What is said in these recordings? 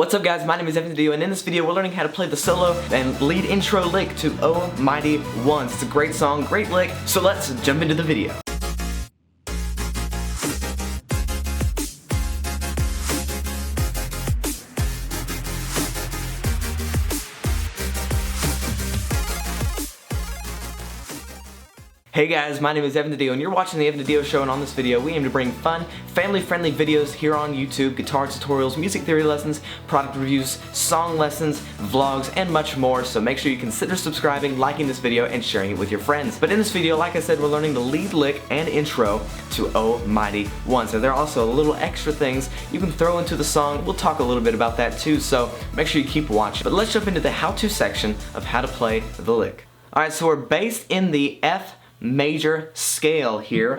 What's up guys, my name is DiDio, and in this video we're learning how to play the solo and lead intro lick to Oh Mighty Ones. It's a great song, great lick, so let's jump into the video. Hey guys, my name is DiDio and you're watching the DiDio Show, and on this video we aim to bring fun, family-friendly videos here on YouTube, guitar tutorials, music theory lessons, product reviews, song lessons, vlogs, and much more, so make sure you consider subscribing, liking this video, and sharing it with your friends. But in this video, like I said, we're learning the lead lick and intro to Oh Mighty Ones. And there are also little extra things you can throw into the song. We'll talk a little bit about that too, so make sure you keep watching. But let's jump into the how-to section of how to play the lick. Alright, so we're based in the F major scale here.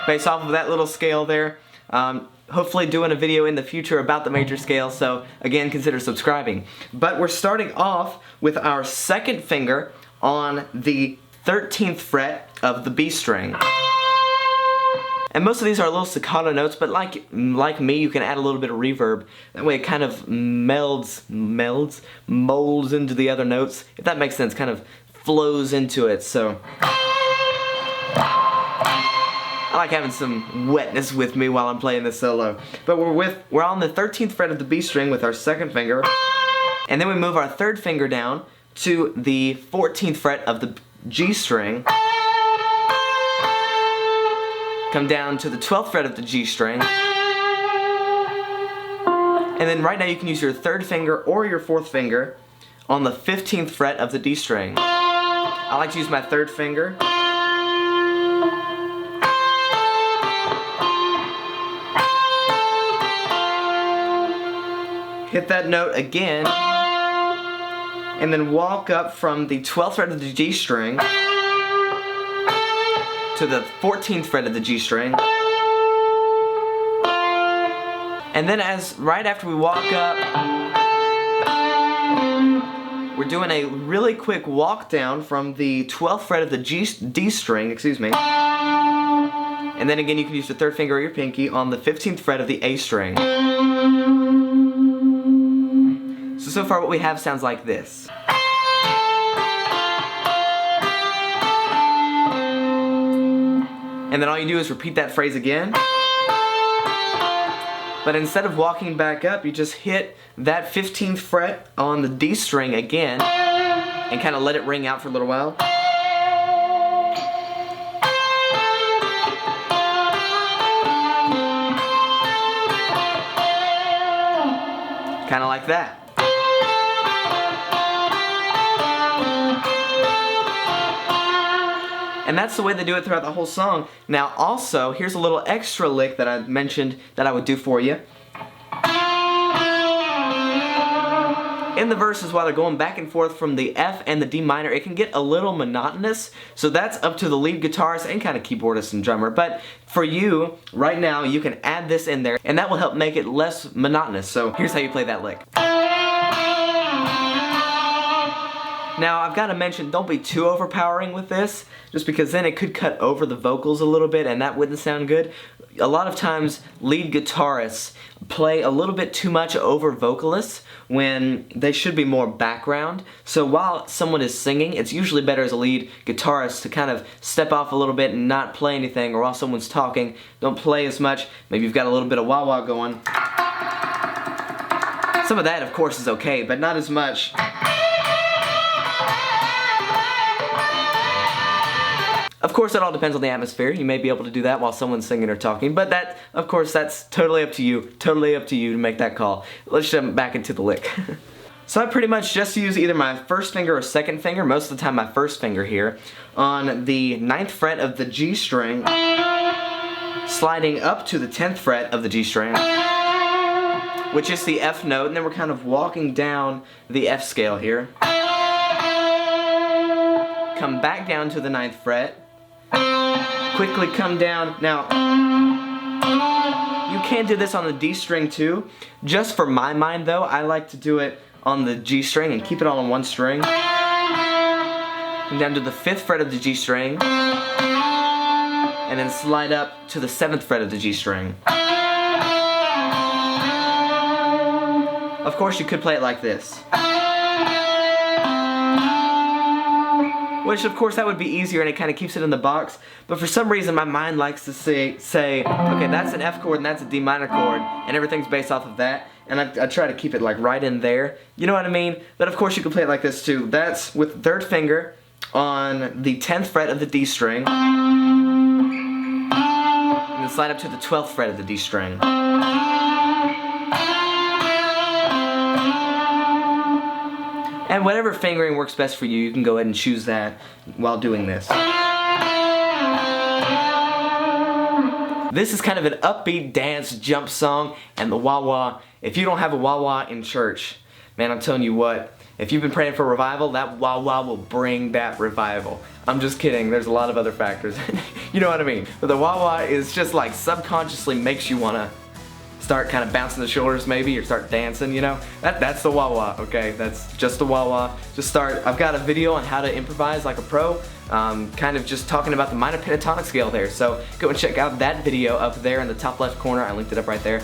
Based off of that little scale there. Hopefully doing a video in the future about the major scale, so again, consider subscribing. But we're starting off with our second finger on the 13th fret of the B string. And most of these are little staccato notes, but like me, you can add a little bit of reverb. That way it kind of molds into the other notes. If that makes sense, kind of flows into it. So I like having some wetness with me while I'm playing the solo. But we're on the 13th fret of the B string with our second finger. And then we move our third finger down to the 14th fret of the G string. Come down to the 12th fret of the G string. And then right now you can use your third finger or your fourth finger on the 15th fret of the D string. I like to use my third finger. Hit that note again. And then walk up from the 12th fret of the G string to the 14th fret of the G string. And then right after we walk up, we're doing a really quick walk down from the 12th fret of the D string, and then again you can use your third finger or your pinky on the 15th fret of the A string. So far what we have sounds like this. And then all you do is repeat that phrase again. But instead of walking back up, you just hit that 15th fret on the D string again and kind of let it ring out for a little while. Kind of like that. And that's the way they do it throughout the whole song. Now also, here's a little extra lick that I mentioned that I would do for you. In the verses, while they're going back and forth from the F and the D minor, it can get a little monotonous. So that's up to the lead guitarist and kind of keyboardist and drummer. But for you, right now, you can add this in there, and that will help make it less monotonous. So here's how you play that lick. Now, I've got to mention, don't be too overpowering with this, just because then it could cut over the vocals a little bit and that wouldn't sound good. A lot of times, lead guitarists play a little bit too much over vocalists when they should be more background. So while someone is singing, it's usually better as a lead guitarist to kind of step off a little bit and not play anything, or while someone's talking, don't play as much. Maybe you've got a little bit of wah-wah going. Some of that, of course, is okay, but not as much. Of course, it all depends on the atmosphere. You may be able to do that while someone's singing or talking, but that, of course, that's totally up to you. Totally up to you to make that call. Let's jump back into the lick. So I pretty much just use either my first finger or second finger, most of the time my first finger here, on the 9th fret of the G string, sliding up to the 10th fret of the G string, which is the F note, and then we're kind of walking down the F scale here. Come back down to the 9th fret. Quickly come down. Now, you can do this on the D string too. Just for my mind though, I like to do it on the G string and keep it all on one string. And down to the 5th fret of the G string. and then slide up to the 7th fret of the G string. Of course, you could play it like this. Which, of course, that would be easier and it kind of keeps it in the box. But for some reason, my mind likes to say, okay, that's an F chord and that's a D minor chord, and everything's based off of that. And I try to keep it like right in there. You know what I mean? But of course, you can play it like this too. That's with the 3rd finger on the 10th fret of the D string. And then slide up to the 12th fret of the D string. And whatever fingering works best for you, you can go ahead and choose that while doing this. This is kind of an upbeat dance jump song, and the wah-wah, if you don't have a wah-wah in church, man, I'm telling you what, if you've been praying for revival, that wah-wah will bring that revival. I'm just kidding, there's a lot of other factors. You know what I mean? But the wah-wah is just like subconsciously makes you want to start kind of bouncing the shoulders maybe, or start dancing, you know? That's the wah-wah, okay? That's just the wah-wah. Just start, I've got a video on how to improvise like a pro, kind of just talking about the minor pentatonic scale there. So go and check out that video up there in the top left corner. I linked it up right there.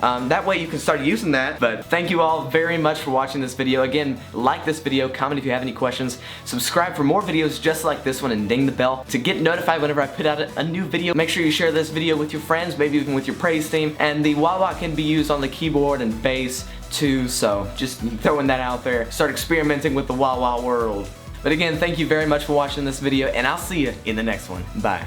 That way you can start using that. But thank you all very much for watching this video. Again, like this video, comment if you have any questions, subscribe for more videos just like this one, and ding the bell to get notified whenever I put out a new video. Make sure you share this video with your friends, maybe even with your praise team. And the wah-wah can be used on the keyboard and bass too, so just throwing that out there. Start experimenting with the wah-wah world. But again, thank you very much for watching this video, and I'll see you in the next one. Bye.